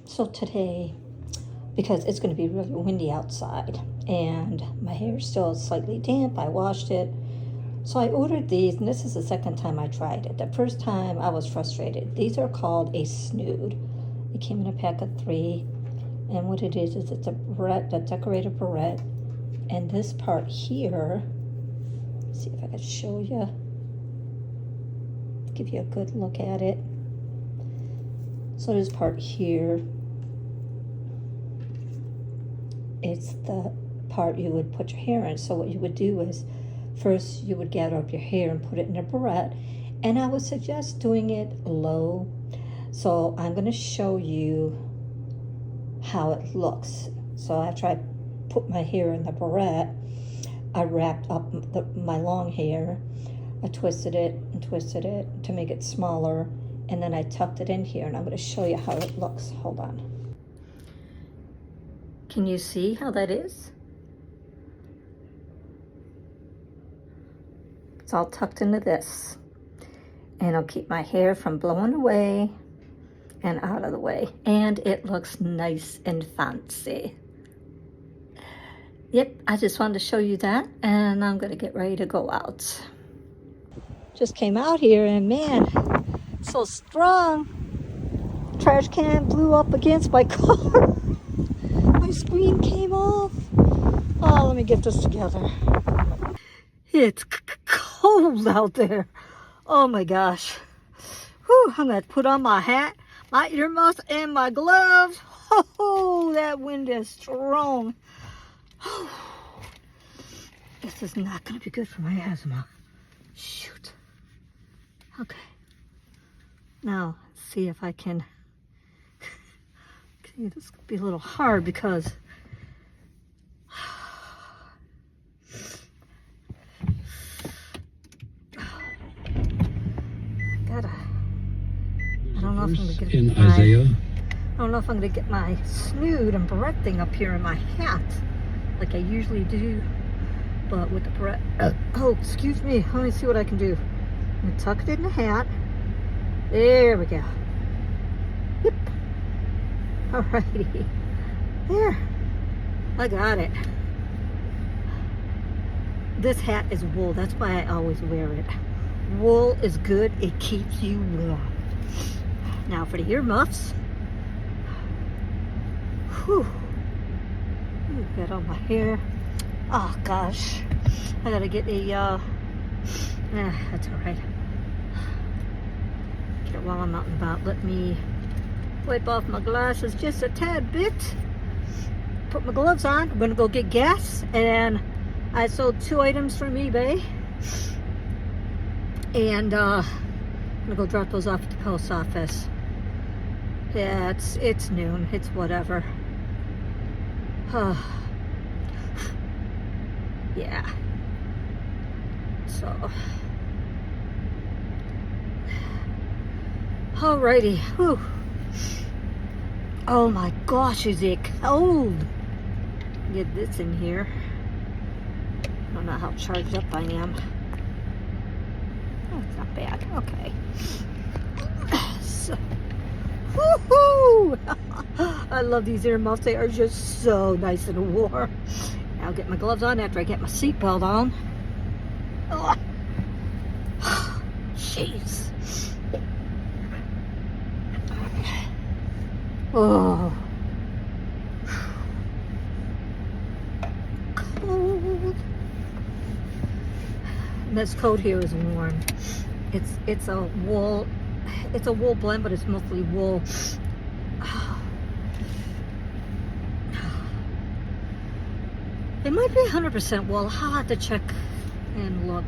So today, because it's going to be really windy outside and my hair is still slightly damp, I washed it. So I ordered these, and this is the second time I tried it. The first time I was frustrated. These are called a snood. It came in a pack of 3, and what it is it's a barrette, a decorated barrette, and this part here, let's see if I can show you, give you a good look at it. So this part here, it's the part you would put your hair in. So what you would do is, first you would gather up your hair and put it in a barrette, and I would suggest doing it low. So I'm going to show you how it looks. So after I put my hair in the barrette, I wrapped up my long hair. I twisted it and twisted it to make it smaller, and then I tucked it in here, and I'm going to show you how it looks. Hold on. Can you see how that is? It's all tucked into this, and it'll keep my hair from blowing away and out of the way, and it looks nice and fancy. Yep, I just wanted to show you that, and I'm gonna get ready to go out. Just came out here, and man, so strong. Trash can blew up against my car. My screen came off. Oh, let me get this together. It's cold out there. Oh my gosh. Whew, I'm gonna put on my hat, my earmuffs, and my gloves. Oh, that wind is strong. This is not gonna be good for my asthma. Shoot. Okay. Now, see if I can. Okay, this could be a little hard because I don't know if I'm gonna get in Isaiah. I don't know if I'm gonna get my snood and barrette thing up here in my hat like I usually do, but with the barrette. Oh, excuse me. Let me see what I can do. I'm gonna tuck it in the hat. There we go. Yep. Alrighty. There. I got it. This hat is wool. That's why I always wear it. Wool is good. It keeps you warm. Now for the earmuffs. Whew. Got all my hair. Oh gosh. I gotta get a, that's alright. Get it while I'm out and about. Let me wipe off my glasses just a tad bit. Put my gloves on. I'm gonna go get gas, and I sold 2 items from eBay. And I'm gonna go drop those off at the post office. Yeah, it's noon. It's whatever. Yeah. So. Alrighty. Whew. Oh my gosh, is it cold? Get this in here. I don't know how charged up I am. Oh, it's not bad. Okay. So, woohoo! I love these earmuffs. They are just so nice and warm. I'll get my gloves on after I get my seatbelt on. Oh. Jeez. Oh. Cold. And this coat here is warm. It's a wool blend, but it's mostly wool. It might be 100% wool. I'll have to check and look.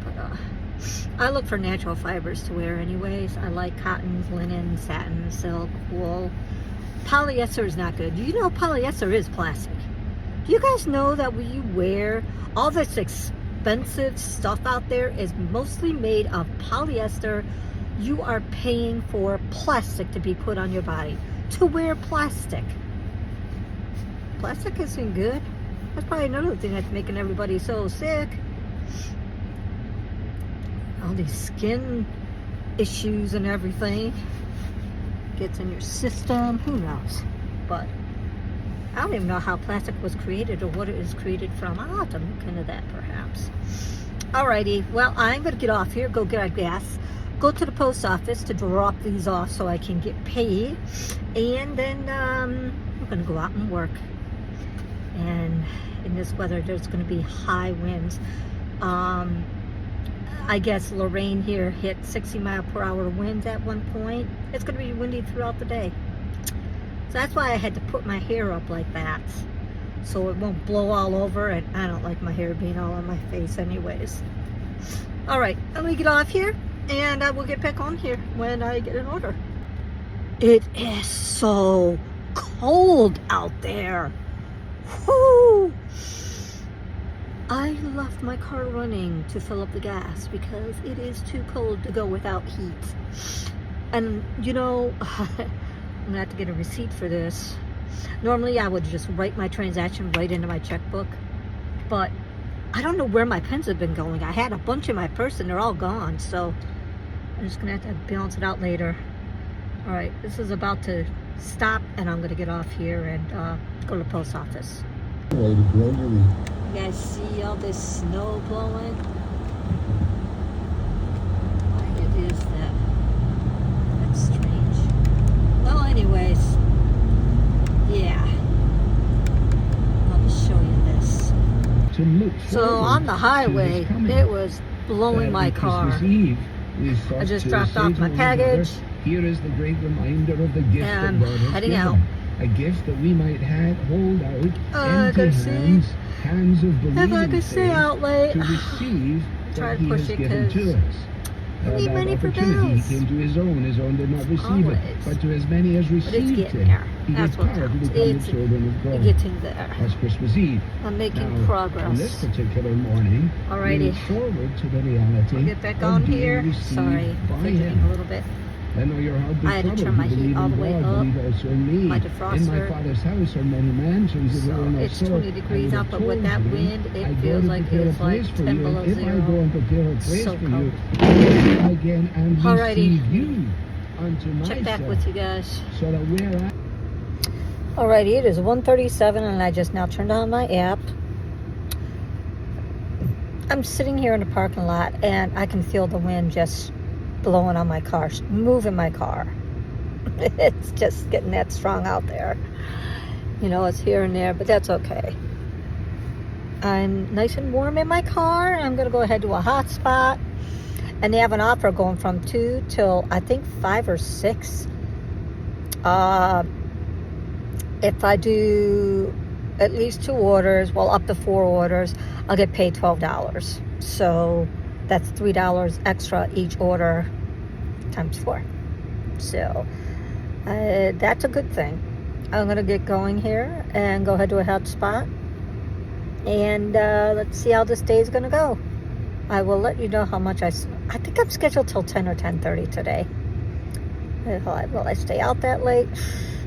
But I look for natural fibers to wear anyways. I like cottons, linen, satin, silk, wool. Polyester is not good. Do you know polyester is plastic? Do you guys know that when you wear all this expensive stuff out there is mostly made of polyester? You are paying for plastic to be put on your body. To wear plastic. Plastic isn't good. That's probably another thing that's making everybody so sick. All these skin issues and everything. gets in your system. Who knows? But I don't even know how plastic was created or what it is created from. I'll have to look into that perhaps. Alrighty, well, I'm going to get off here, go get our gas, go to the post office to drop these off so I can get paid, and then we're going to go out and work. And in this weather, there's going to be high winds. I guess Lorraine here hit 60-mile-per-hour winds at one point. It's going to be windy throughout the day. So that's why I had to put my hair up like that, so it won't blow all over, and I don't like my hair being all on my face anyways. All right, I'm going to get off here, and I will get back on here when I get an order. It is so cold out there. Whoo! I left my car running to fill up the gas because it is too cold to go without heat. And you know, I'm gonna have to get a receipt for this. Normally I would just write my transaction right into my checkbook, but I don't know where my pens have been going. I had a bunch in my purse and they're all gone, so I'm just gonna have to balance it out later. All right, this is about to stop, and I'm gonna get off here and go to the post office. You guys see all this snow blowing? Why it is that? That's strange. Well, anyways, yeah. I'll just show you this. So on the highway, it was blowing my car. I just dropped off my package. Here is the great reminder of the gift that God has heading given. out. A gift that we might hold out empty hands of believing faith to receive what He has given to us. That opportunity He came to His own did not receive it, but to as many as received it, He gave power to become the children of God. Getting there. That's Christmas Eve. I'm making Now, progress. On this particular morning, we look forward to the reality. I'll get back on here. Sorry, fidgeting a little bit. I know your heart I had to turn my heat all the way up. Also in me. My defroster. In my Father's house are many mansions. So it's 20 degrees out, but with that wind, it feels like it's like 10 below zero. If I go and prepare a place so for cold. you, again and Alrighty. receive you unto myself. Check back with you guys. So that where I... Alrighty, it is 1:37, and I just now turned on my app. I'm sitting here in the parking lot, and I can feel the wind just blowing on my car, moving my car. It's just getting that strong out there. You know, it's here and there, but that's okay. I'm nice and warm in my car. I'm going to go ahead to a hot spot. And they have an offer going from 2 till, I think, 5 or 6. If I do at least 2 orders, well, up to 4 orders, I'll get paid $12. So that's $3 extra each order times 4. So that's a good thing. I'm going to get going here and go ahead to a hot spot. And let's see how this day is going to go. I will let you know how much I think I'm scheduled till 10 or 10:30 today. Will I stay out that late?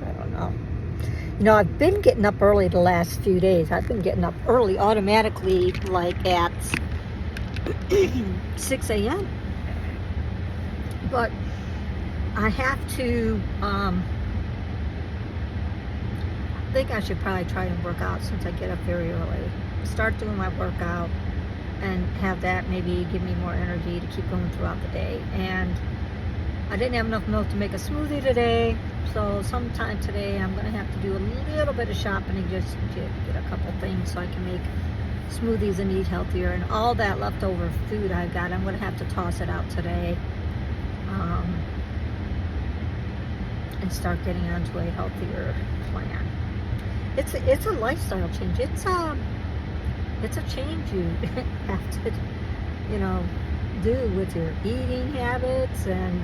I don't know. You know, I've been getting up early the last few days. I've been getting up early automatically, like at 6 a.m. But I have to, I think I should probably try and work out since I get up very early. Start doing my workout and have that maybe give me more energy to keep going throughout the day. And I didn't have enough milk to make a smoothie today, so sometime today I'm going to have to do a little bit of shopping and just get a couple things so I can make smoothies and eat healthier. And all that leftover food I've got, I'm going to have to toss it out today and start getting onto a healthier plan. It's a lifestyle change. It's a change you have to, you know, do with your eating habits, and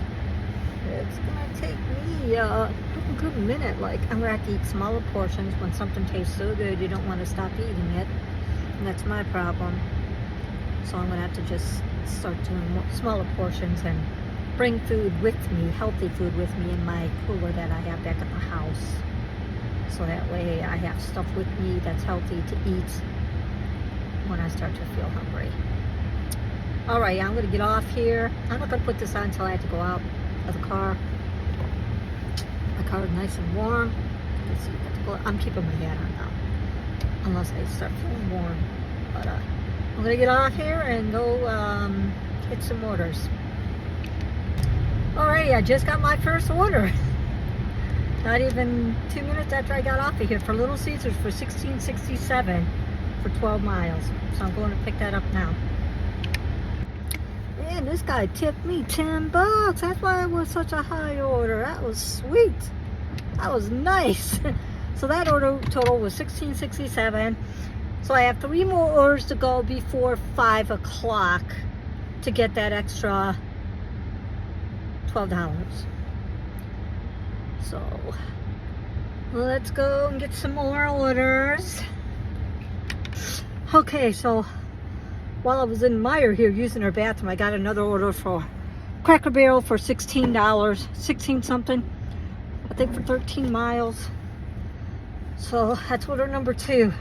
it's gonna take me a good minute. Like, I'm gonna have to eat smaller portions. When something tastes so good, you don't want to stop eating it, and that's my problem. So I'm gonna have to just start doing smaller portions and bring food with me, healthy food with me in my cooler that I have back at the house. So that way I have stuff with me that's healthy to eat when I start to feel hungry. All right, I'm going to get off here. I'm not going to put this on until I have to go out of the car. car nice and warm. Let's see, I'm keeping my hat on now, unless I start feeling warm. But I'm gonna get off here and go hit some orders. Alrighty, I just got my first order. Not even 2 minutes after I got off of here for Little Caesars for $16.67 for 12 miles. So I'm going to pick that up now. Man, this guy tipped me $10. That's why it was such a high order. That was sweet. That was nice. So that order total was $16.67. So I have 3 more orders to go before 5 o'clock to get that extra $12. So let's go and get some more orders. Okay, so while I was in Meijer here using her bathroom, I got another order for Cracker Barrel for $16, 16 something, I think, for 13 miles. So that's order number 2.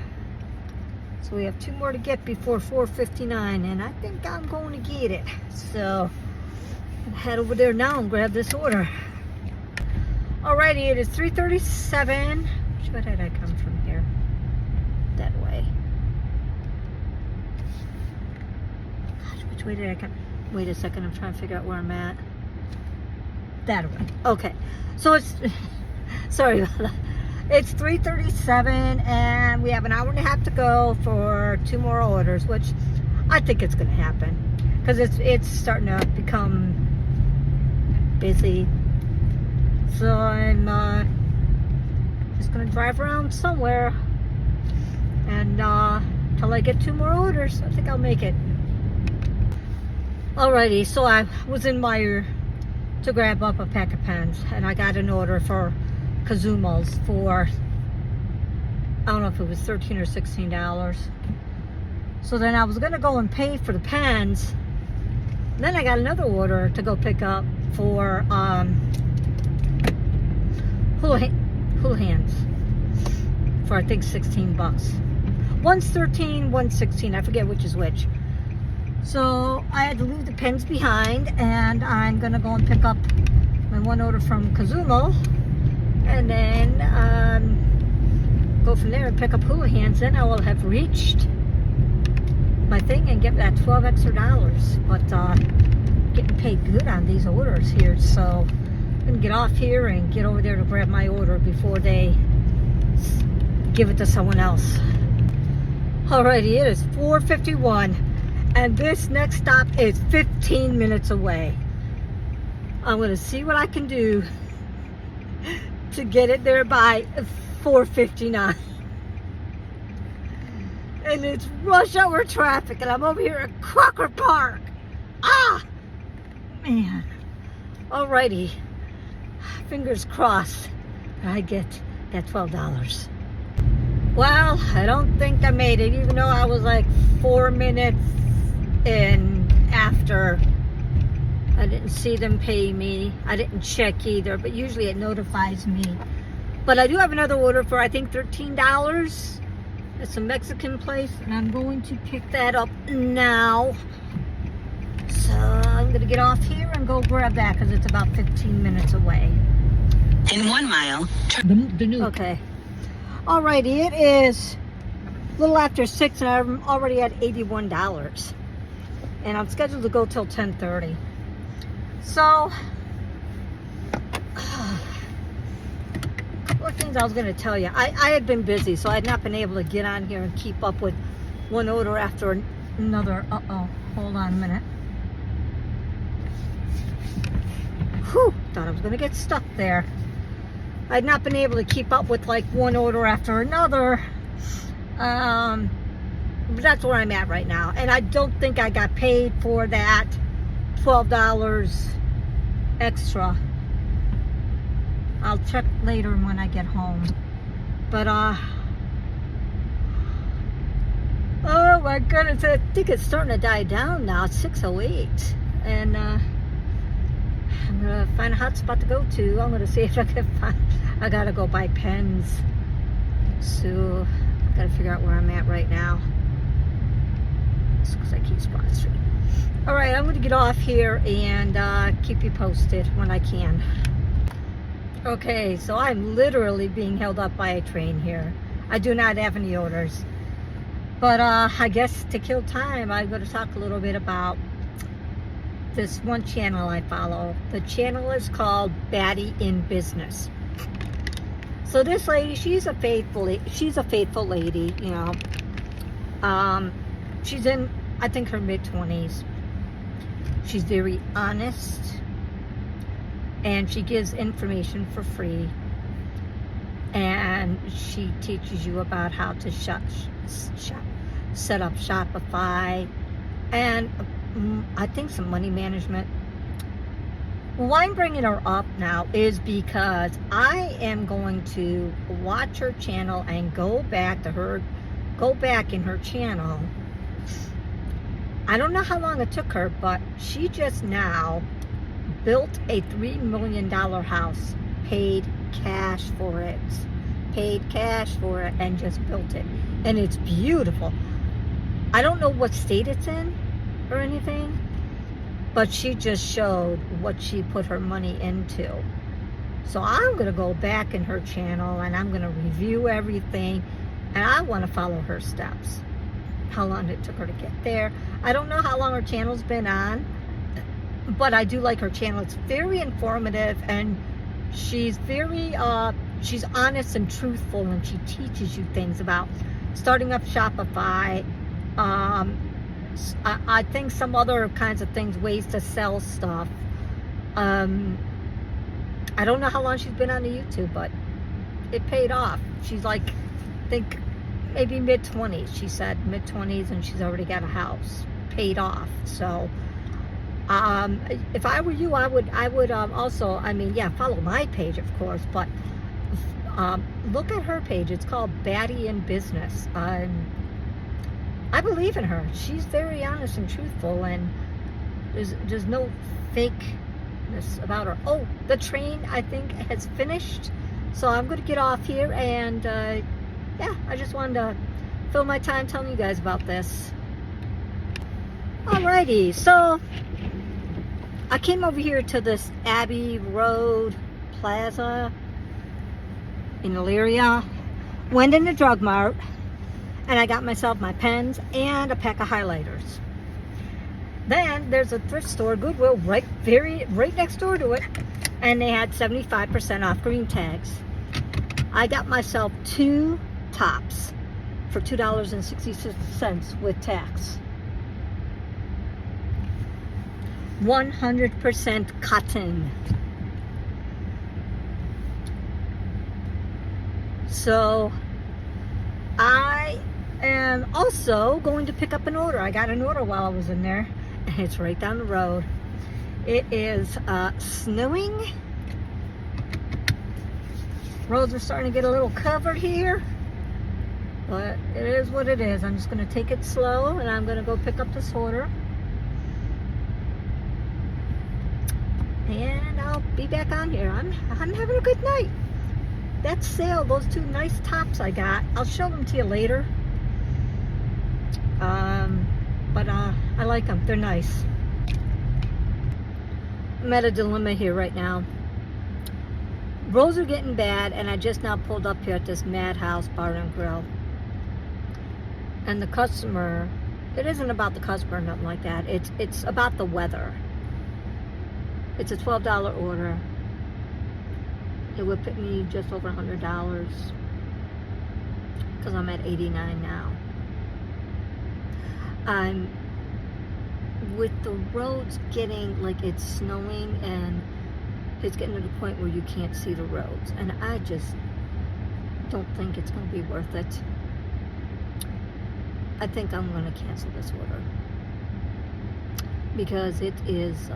So we have 2 more to get before 4:59, and I think I'm going to get it. So I'm gonna head over there now and grab this order. Alrighty, it is 3:37. Which way did I come from here? That way. Gosh, which way did I come? Wait a second, I'm trying to figure out where I'm at. That way. Okay. So it's, sorry about that. It's 3:37 and we have an hour and a half to go for 2 more orders, which I think it's going to happen because it's starting to become busy. So I'm just going to drive around somewhere and till I get 2 more orders. I think I'll make it. Alrighty, so I was in Meijer to grab up a pack of pens and I got an order for Kazumos for, I don't know if it was $13 or $16. So then I was going to go and pay for the pens. Then I got another order to go pick up for hula hands for I think $16. One's 13, one's 16. I forget which is which. So I had to leave the pens behind, and I'm gonna go and pick up my one order from Kazumo, and then go from there and pick up hula hands. Then I will have reached my thing and get that $12 extra. But getting paid good on these orders here, so I'm gonna get off here and get over there to grab my order before they give it to someone else. Alrighty, it is 4:51 and this next stop is 15 minutes away. I'm gonna see what I can do to get it there by 4:59. And it's rush hour traffic and I'm over here at Crocker Park. Ah, man. Alrighty, fingers crossed I get that $12. Well, I don't think I made it, even though I was like 4 minutes in after. I didn't see them pay me. I didn't check either, but usually it notifies me. But I do have another order for I think $13. It's a Mexican place, and I'm going to pick that up now. So I'm going to get off here and go grab that because it's about 15 minutes away. In 1 mile, The new. Okay. Alrighty, it is a little after 6 and I'm already at $81. And I'm scheduled to go till 10:30. So, a couple of things I was going to tell you. I had been busy, so I had not been able to get on here and keep up with one order after another. Uh-oh, hold on a minute. Whew, thought I was going to get stuck there. I'd not been able to keep up with like one order after another. But that's where I'm at right now. And I don't think I got paid for that $12 extra. I'll check later when I get home. But oh my goodness, I think it's starting to die down now. It's 6:08. And I'm gonna find a hot spot to go to. I'm gonna see if I can find, I gotta go buy pens. So I gotta figure out where I'm at right now. It's because I keep Spot Street. Alright, I'm gonna get off here and keep you posted when I can. Okay, so I'm literally being held up by a train here. I do not have any orders. But I guess to kill time, I'm going to talk a little bit about this one channel I follow. The channel is called Baddie in Business. So this lady, she's a faithful lady, you know. She's in, I think, her mid-20s. She's very honest, and she gives information for free. And she teaches you about how to set up Shopify, and I think some money management. Why I'm bringing her up now is because I am going to watch her channel and go back in her channel. I don't know how long it took her, but she just now built a $3 million house, paid cash for it, and just built it. And it's beautiful. I don't know what state it's in or anything, but she just showed what she put her money into. So I'm going to go back in her channel and I'm going to review everything, and I want to follow her steps. How long it took her to get there. I don't know how long her channel's been on, but I do like her channel. It's very informative, and she's very she's honest and truthful, and she teaches you things about starting up Shopify. I think some other kinds of things, ways to sell stuff. I don't know how long she's been on the YouTube, but it paid off. She's like, I think maybe mid-20s. She said mid-20s, and she's already got a house paid off. So if I were you, I would also, I mean, yeah, follow my page, of course, but look at her page. It's called Baddie in Business. I believe in her. She's very honest and truthful, and there's no fakeness about her. Oh, the train, I think, has finished, so I'm going to get off here, and yeah, I just wanted to fill my time telling you guys about this. Alrighty, so I came over here to this Abbey Road Plaza in Elyria, went in the Drug Mart, and I got myself my pens and a pack of highlighters. Then there's a thrift store, Goodwill, right next door to it, and they had 75% off green tags. I got myself 2 tops for $2.66 with tax. 100% cotton. So I am also going to pick up an order. I got an order while I was in there, and it's right down the road. It is snowing. Roads are starting to get a little covered here, but it is what it is. I'm just going to take it slow, and I'm going to go pick up this order, and I'll be back on here. I'm having a good night. That sale, those 2 nice tops I got, I'll show them to you later. But I like them. They're nice. I'm at a dilemma here right now. Roads are getting bad, and I just now pulled up here at this Madhouse Bar and Grill. And the customer, it isn't about the customer or nothing like that. It's about the weather. It's a $12 order. It would put me just over $100 because I'm at 89 now. With the roads getting, like, it's snowing, and it's getting to the point where you can't see the roads, and I just don't think it's going to be worth it. I think I'm going to cancel this order because it is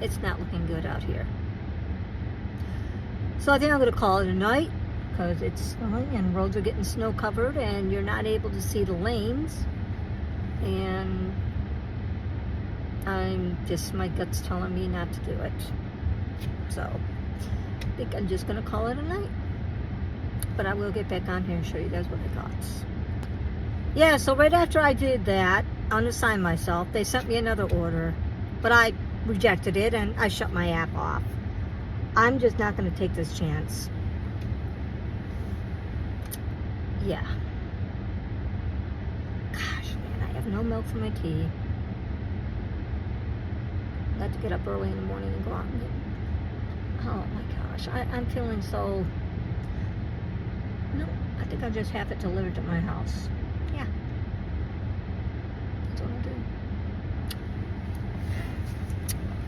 it's not looking good out here. So I think I'm going to call it a night because it's snowing and roads are getting snow covered, and you're not able to see the lanes, and my gut's telling me not to do it. So I think I'm just going to call it a night. But I will get back on here and show you guys what I got. Yeah, so right after I did that, unassigned myself, they sent me another order, but I rejected it and I shut my app off. I'm just not going to take this chance. Yeah. Gosh, man, I have no milk for my tea. I have to get up early in the morning and go out and get... Oh my gosh, I'm feeling so... No, I think I'll just have it delivered to my house. Yeah. That's what I'll do.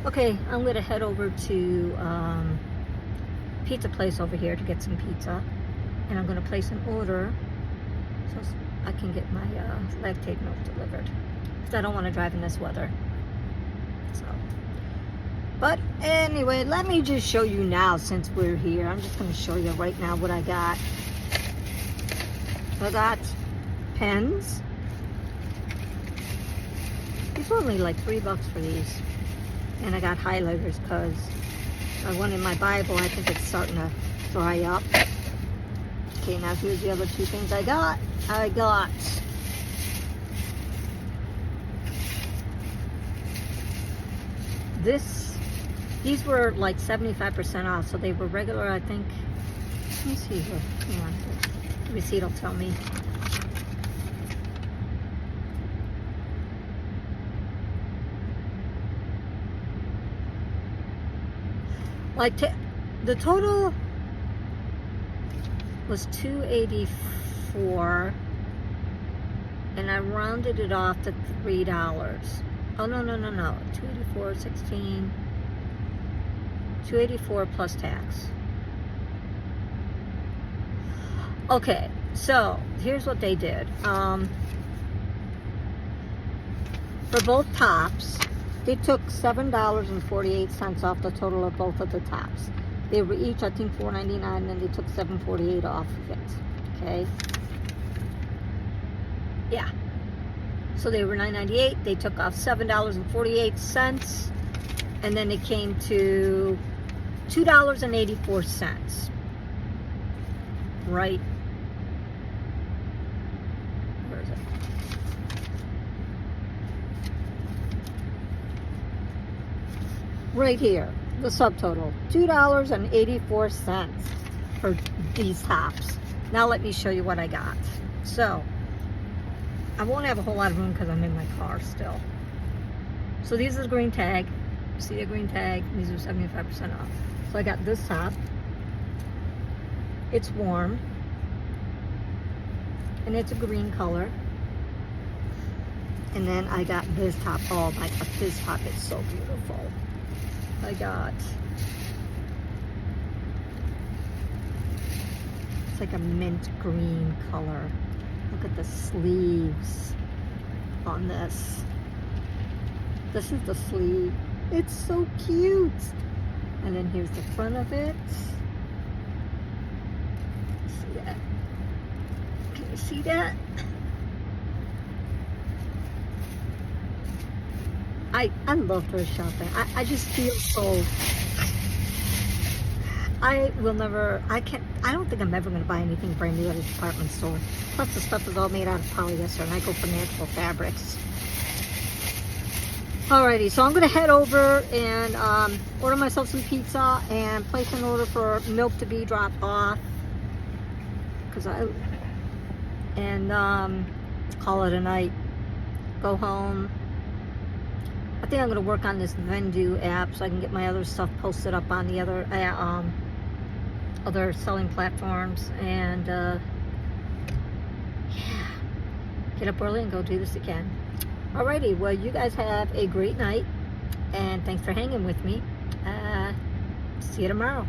Okay, I'm going to head over to pizza place over here to get some pizza. And I'm going to place an order so I can get my lactate milk delivered. Because I don't want to drive in this weather. So, but anyway, let me just show you now since we're here. I'm just going to show you right now what I got. I got pens. These were only like $3 for these. And I got highlighters because I one in my Bible, I think it's starting to dry up. Okay, now here's the other two things I got. I got this. These were like 75% off, so they were regular, I think. Let me see here. Hang on. The receipt will tell me. Like the total was $2.84, and I rounded it off to $3. Oh no, 284, 16, 284 plus tax. Okay, so here's what they did. For both tops, they took $7.48 off the total of both of the tops. They were each, I think, $4.99, and they took $7.48 off of it. Okay. Yeah. So they were $9.98. They took off $7.48, and then it came to $2.84. Right. Where is it? Right here, the subtotal, $2.84 for these tops. Now let me show you what I got. So, I won't have a whole lot of room because I'm in my car still. So these are the green tag. See the green tag? These are 75% off. So I got this top. It's warm. And it's a green color. And then I got this top. Oh my God, this top is so beautiful. I got, it's like a mint green color. Look at the sleeves on this. This is the sleeve. It's so cute. And then here's the front of it. See that? Can you see that? I love thrift shopping. I just feel so... I don't think I'm ever going to buy anything brand new at a department store. Plus the stuff is all made out of polyester, and I go for natural fabrics. Alrighty, so I'm going to head over and order myself some pizza and place an order for milk to be dropped off. And call it a night. Go home. I think I'm going to work on this Vendu app so I can get my other stuff posted up on the other selling platforms, and yeah, get up early and go do this again. Alrighty, well, you guys have a great night, and thanks for hanging with me. See you tomorrow.